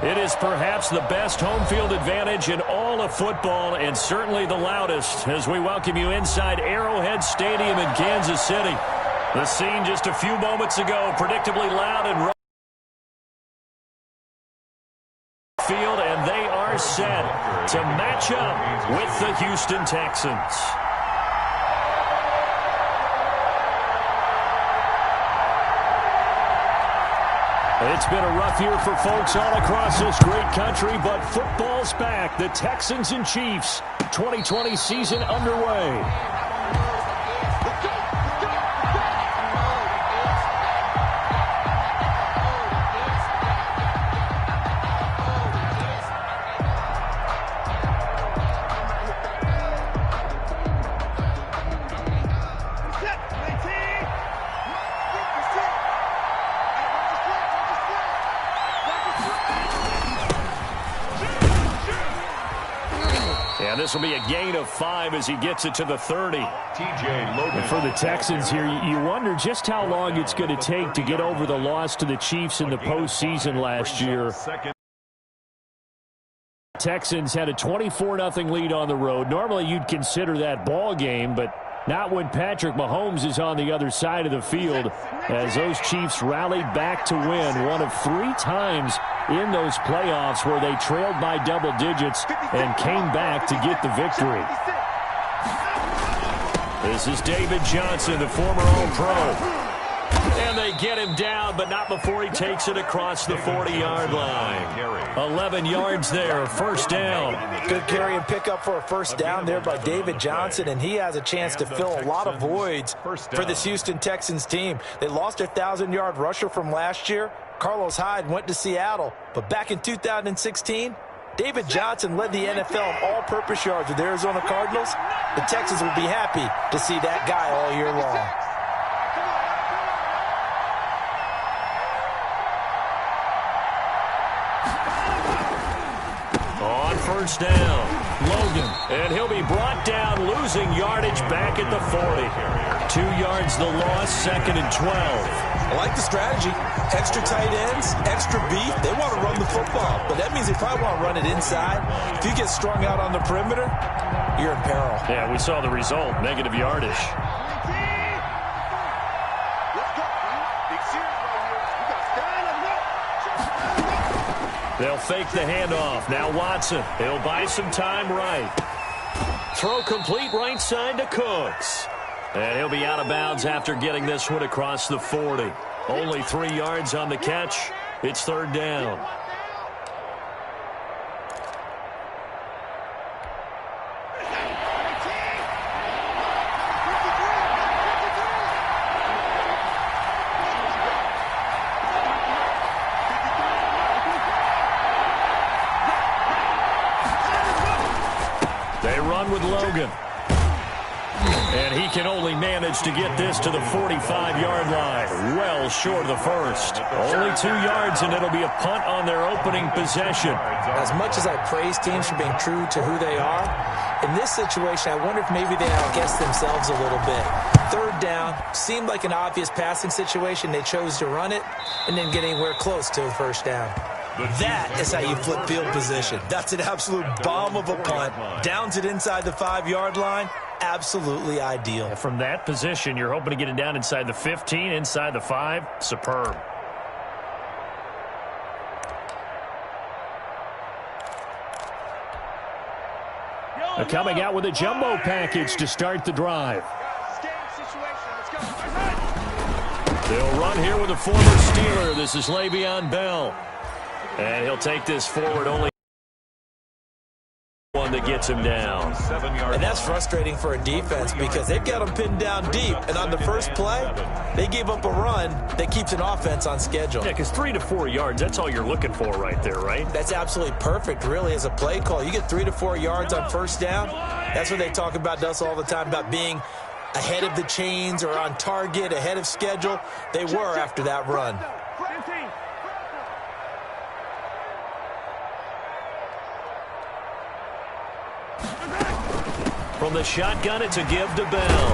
It is perhaps the best home field advantage in all of football, and certainly the loudest, as we welcome you inside Arrowhead Stadium in Kansas City. The scene just a few moments ago, predictably loud and field, and they are set to match up with the Houston Texans. It's been a rough year for folks all across this great country, but football's back. The Texans and Chiefs, 2020 season underway. And this will be a gain of 5 as he gets it to the 30. And for the Texans here, you wonder just how long it's going to take to get over the loss to the Chiefs in the postseason last year. Texans had a 24-0 lead on the road. Normally you'd consider that ball game, but not when Patrick Mahomes is on the other side of the field, as those Chiefs rallied back to win one of 3 times in those playoffs where they trailed by double digits and came back to get the victory. This is David Johnson, the former All-Pro. And they get him down, but not before he takes it across the 40-yard line. 11 yards there, first down. Good carry and pickup for a first down there by David Johnson, and he has a chance to fill a lot of voids for this Houston Texans team. They lost their 1,000-yard rusher from last year. Carlos Hyde went to Seattle, but back in 2016, David Johnson led the NFL in all-purpose yards with the Arizona Cardinals. The Texans will be happy to see that guy all year long. On first down, Logan, and he'll be brought down, losing yardage back at the 40. 2 yards the loss, 2nd and 12. I like the strategy. Extra tight ends, extra beef. They want to run the football, but that means they probably want to run it inside. If you get strung out on the perimeter, you're in peril. Yeah, we saw the result, negative yardage. They'll fake the handoff. Now Watson. He'll buy some time right. Throw complete right side to Cooks. And he'll be out of bounds after getting this one across the 40. Only 3 yards on the catch. It's 3rd down. They run with Logan. And he can only manage to get this to the 45-yard line. Well short of the first. Only 2 yards, and it'll be a punt on their opening possession. As much as I praise teams for being true to who they are, in this situation, I wonder if maybe they outguessed themselves a little bit. 3rd down, seemed like an obvious passing situation. They chose to run it and didn't get anywhere close to the first down. That is how you flip field position. That's an absolute bomb of a punt. Downs it inside the 5-yard line. Absolutely ideal. From that position, you're hoping to get it down inside the 15, inside the 5. Superb. Coming out with a jumbo package to start the drive. They'll run here with a former Steeler. This is Le'Veon Bell. And he'll take this forward only one that gets him down. And that's frustrating for a defense because they've got them pinned down deep. And on the first play, they gave up a run that keeps an offense on schedule. Yeah, because 3 to 4 yards, that's all you're looking for right there, right? That's absolutely perfect, really, as a play call. You get 3 to 4 yards on first down. That's what they talk about us all the time, about being ahead of the chains or on target, ahead of schedule. They were after that run. From the shotgun, it's a give to Bell.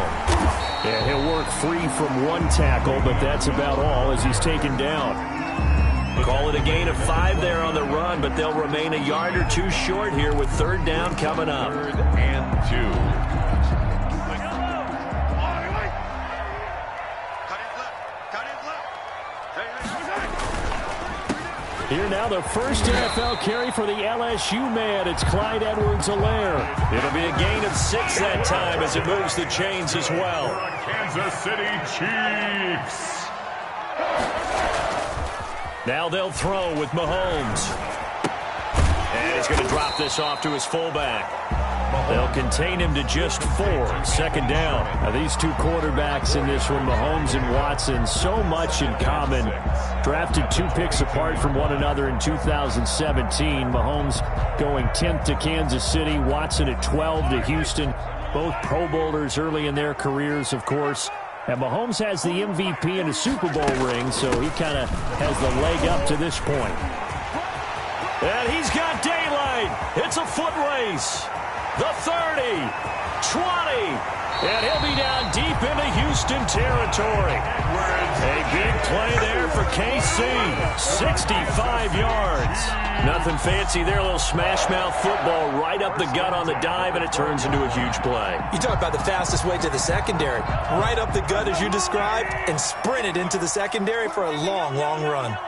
And he'll work free from one tackle, but that's about all as he's taken down. Call it a gain of 5 there on the run, but they'll remain a yard or two short here with third down coming up. 3rd and 2. Here now, the first NFL carry for the LSU man. It's Clyde Edwards-Helaire. It'll be a gain of 6 that time as it moves the chains as well. Kansas City Chiefs. Now they'll throw with Mahomes. And he's going to drop this off to his fullback. They'll contain him to just 4. 2nd down. Now these two quarterbacks in this one, Mahomes and Watson, so much in common. Drafted 2 picks apart from one another in 2017. Mahomes going 10th to Kansas City. Watson at 12 to Houston. Both Pro Bowlers early in their careers, of course. And Mahomes has the MVP and a Super Bowl ring, so he kind of has the leg up to this point. And he's got daylight. It's a foot race. The 30, 20, and he'll be down deep into Houston territory. A big play there for KC, 65 yards. Nothing fancy there, a little smash-mouth football right up the gut on the dive, and it turns into a huge play. You talk about the fastest way to the secondary. Right up the gut as you described, and sprinted into the secondary for a long, long run.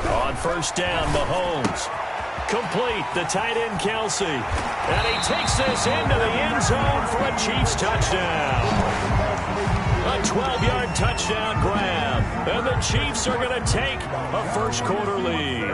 On first down, Mahomes. Complete, the tight end Kelsey. And he takes this into the end zone for a Chiefs touchdown. A 12-yard touchdown grab. And the Chiefs are going to take a first-quarter lead.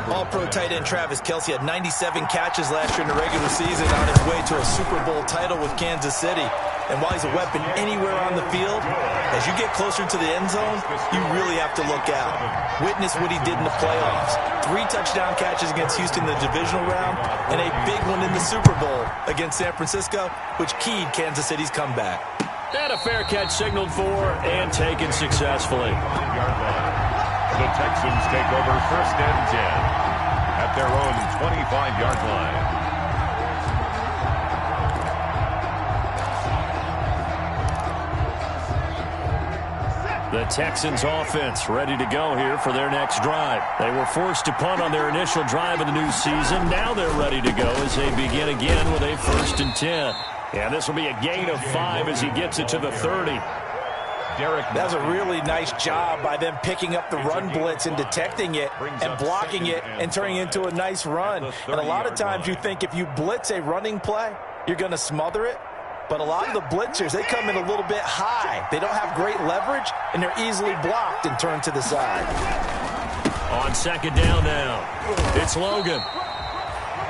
All-pro tight end Travis Kelsey had 97 catches last year in the regular season on his way to a Super Bowl title with Kansas City. And while he's a weapon anywhere on the field, as you get closer to the end zone, you really have to look out. Witness what he did in the playoffs. 3 touchdown catches against Houston in the divisional round, and a big one in the Super Bowl against San Francisco, which keyed Kansas City's comeback. And a fair catch signaled for and taken successfully. The Texans take over 1st and 10 at their own 25-yard line. The Texans offense ready to go here for their next drive. They were forced to punt on their initial drive of the new season. Now they're ready to go as they begin again with a 1st and 10. And this will be a gain of 5 as he gets it to the 30. That was a really nice job by them picking up the run blitz and detecting it and blocking it and turning it into a nice run. And a lot of times you think if you blitz a running play, you're going to smother it. But a lot of the blitzers, they come in a little bit high. They don't have great leverage, and they're easily blocked and turned to the side. On 2nd down now, it's Logan.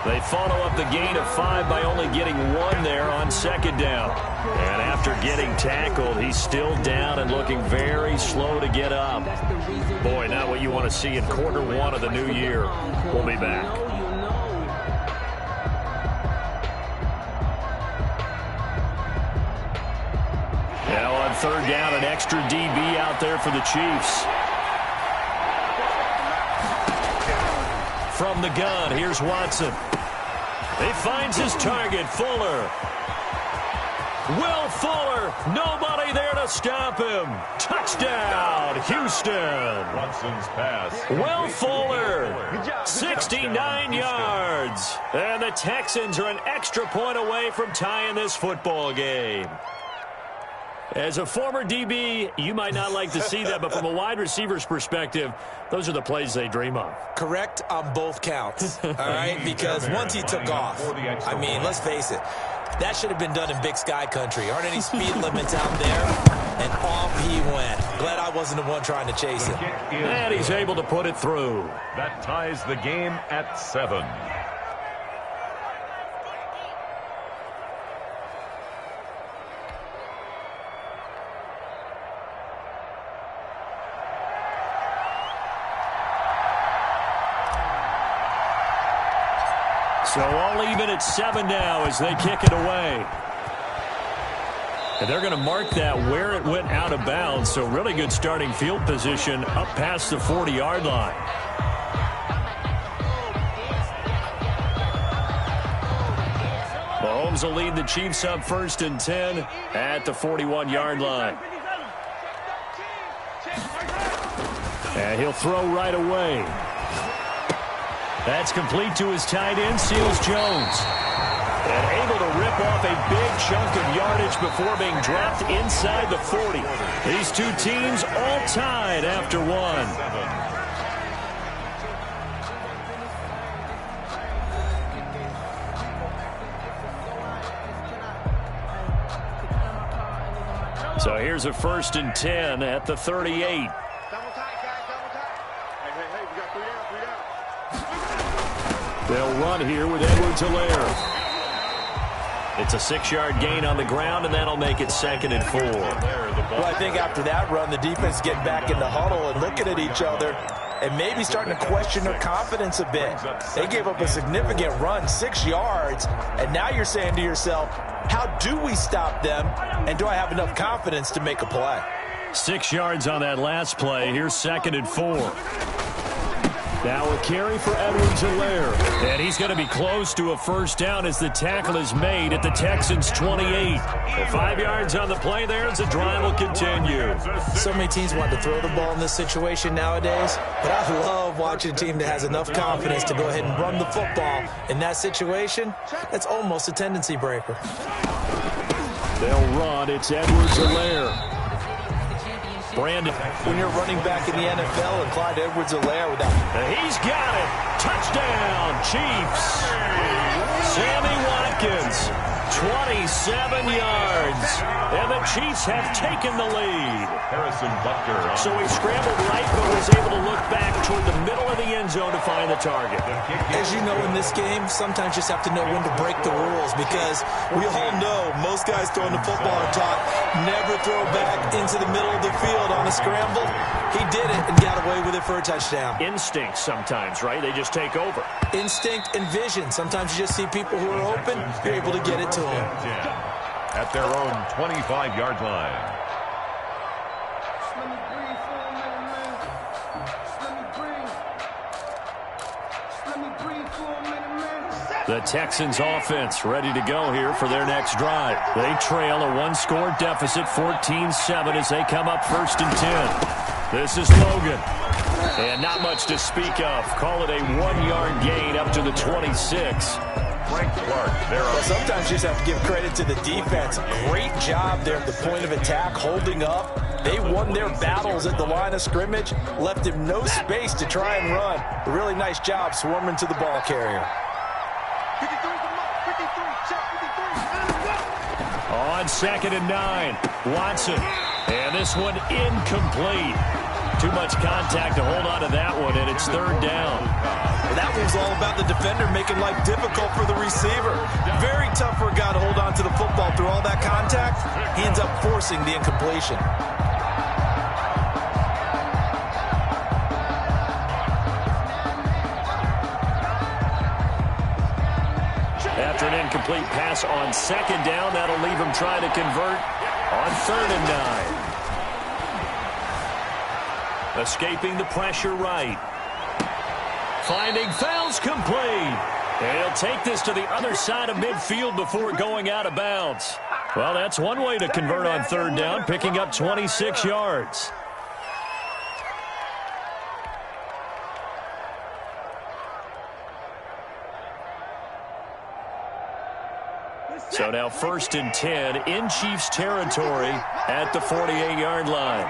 They follow up the gain of 5 by only getting 1 there on 2nd down. And after getting tackled, he's still down and looking very slow to get up. Boy, not what you want to see in quarter 1 of the new year. We'll be back. Now on 3rd down, an extra DB out there for the Chiefs. From the gun, here's Watson. He finds his target, Fuller. Will Fuller, nobody there to stop him. Touchdown, Houston. Watson's pass. Will Fuller, 69 yards. And the Texans are an extra point away from tying this football game. As a former DB, you might not like to see that, but from a wide receiver's perspective, those are the plays they dream of. Correct on both counts, all right? Because once he took off, I mean, let's face it, that should have been done in Big Sky country. Aren't any speed limits out there? And off he went. Glad I wasn't the one trying to chase him. And he's able to put it through. That ties the game at 7. So all even at 7 now as they kick it away. And they're going to mark that where it went out of bounds. So really good starting field position up past the 40-yard line. Mahomes will lead the Chiefs up 1st and 10 at the 41-yard line. And he'll throw right away. That's complete to his tight end, Seals Jones. And able to rip off a big chunk of yardage before being dropped inside the 40. These two teams all tied after one. So here's a 1st and 10 at the 38. They'll run here with Edwards-Helaire. It's a 6-yard gain on the ground, and that'll make it 2nd and 4. Well, I think after that run, the defense is getting back in the huddle and looking at each other and maybe starting to question their confidence a bit. They gave up a significant run, 6 yards, and now you're saying to yourself, how do we stop them, and do I have enough confidence to make a play? 6 yards on that last play. Here's 2nd and 4. Now a carry for Edwards-Helaire. And he's going to be close to a 1st down as the tackle is made at the Texans' 28. So 5 yards on the play there as the drive will continue. So many teams want to throw the ball in this situation nowadays, but I love watching a team that has enough confidence to go ahead and run the football. In that situation, that's almost a tendency breaker. They'll run. It's Edwards-Helaire. Brandon. When you're running back in the NFL and Clyde Edwards-Helaire with that. He's got it. Touchdown, Chiefs. Sammy Watkins, 27 yards. And the Chiefs have taken the lead. Harrison Butker. So he scrambled right, but was able to look back toward the middle of the end zone to find the target. As you know, in this game, sometimes you just have to know when to break the rules, because we all know most guys throwing the football are taught never throw back into the middle of the field on a scramble. He did it and got away with it for a touchdown. Instinct sometimes, right? They just take over. Instinct and vision. Sometimes you just see people who are open, you're able to get it to them. At their own 25-yard line. The Texans offense ready to go here for their next drive. They trail a 1-score deficit, 14-7, as they come up 1st and 10. This is Logan. And not much to speak of. Call it a 1-yard gain up to the 26. Frank Clark there. Well, sometimes you just have to give credit to the defense. Great job there at the point of attack, holding up. They won their battles at the line of scrimmage, left him no space to try and run. A really nice job swarming to the ball carrier. On 2nd and 9, Watson. And this one incomplete. Too much contact to hold on to that one, and it's 3rd down. Well, that one's all about the defender making life difficult for the receiver. Very tough for a guy to hold on to the football through all that contact. He ends up forcing the incompletion. After an incomplete pass on 2nd down, that'll leave him trying to convert on 3rd and 9. Escaping the pressure right. Finding fouls complete. And he'll take this to the other side of midfield before going out of bounds. Well, that's one way to convert on 3rd down, picking up 26 yards. So now 1st and 10 in Chiefs territory at the 48-yard line.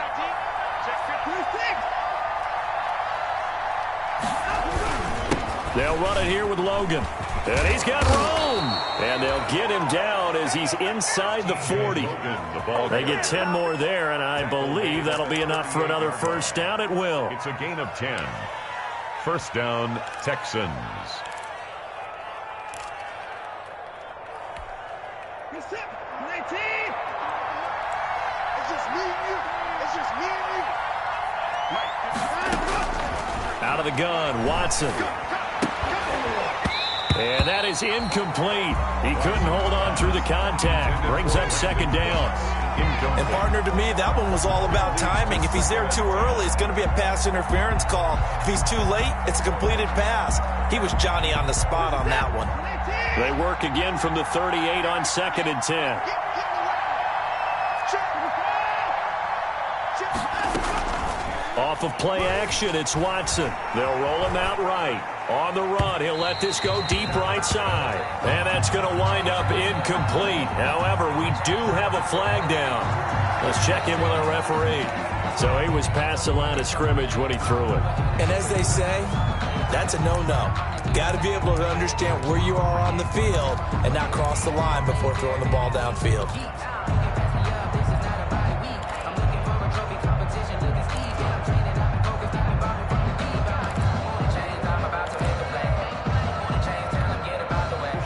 They'll run it here with Logan. And he's got room. And they'll get him down as he's inside the 40. They get 10 more there, and I believe that'll be enough for another 1st down. It will. It's a gain of 10. 1st down, Texans. Out of the gun, Watson. And that is incomplete. He couldn't hold on through the contact. Brings up 2nd down. And partner, to me, that one was all about timing. If he's there too early, it's going to be a pass interference call. If he's too late, it's a completed pass. He was Johnny on the spot on that one. They work again from the 38 on 2nd and 10. off of play action. It's Watson. They'll roll him out right. On the run, he'll let this go deep right side. And that's going to wind up incomplete. However, we do have a flag down. Let's check in with our referee. So he was past the line of scrimmage when he threw it. And as they say, that's a no-no. Got to be able to understand where you are on the field and not cross the line before throwing the ball downfield.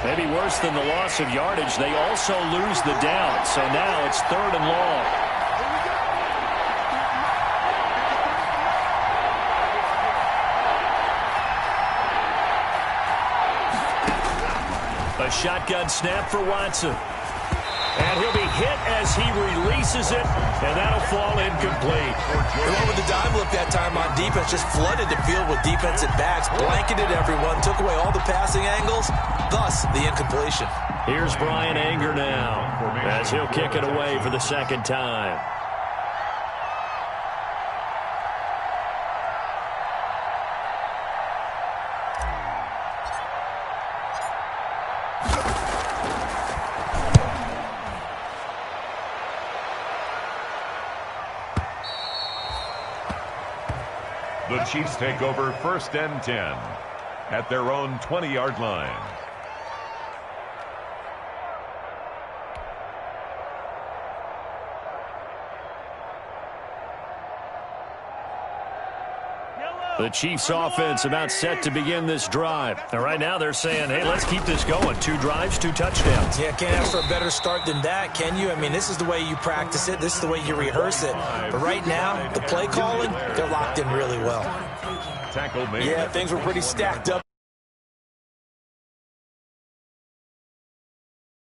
Maybe worse than the loss of yardage, they also lose the down. So now it's 3rd and long. A shotgun snap for Watson. And he'll be hit as he releases it, and that'll fall incomplete. The one with the dime look that time on defense just flooded the field with defensive backs, blanketed everyone, took away all the passing angles, thus the incompletion. Here's Brian Anger now as he'll kick it away for the 2nd time. The Chiefs take over 1st and 10 at their own 20-yard line. The Chiefs offense about set to begin this drive. And right now they're saying, hey, let's keep this going. 2 drives, 2 touchdowns. Yeah, can't ask for a better start than that, can you? I mean, this is the way you practice it. This is the way you rehearse it. But right now, the play calling, they're locked in really well. Tackle made. Yeah, things were pretty stacked up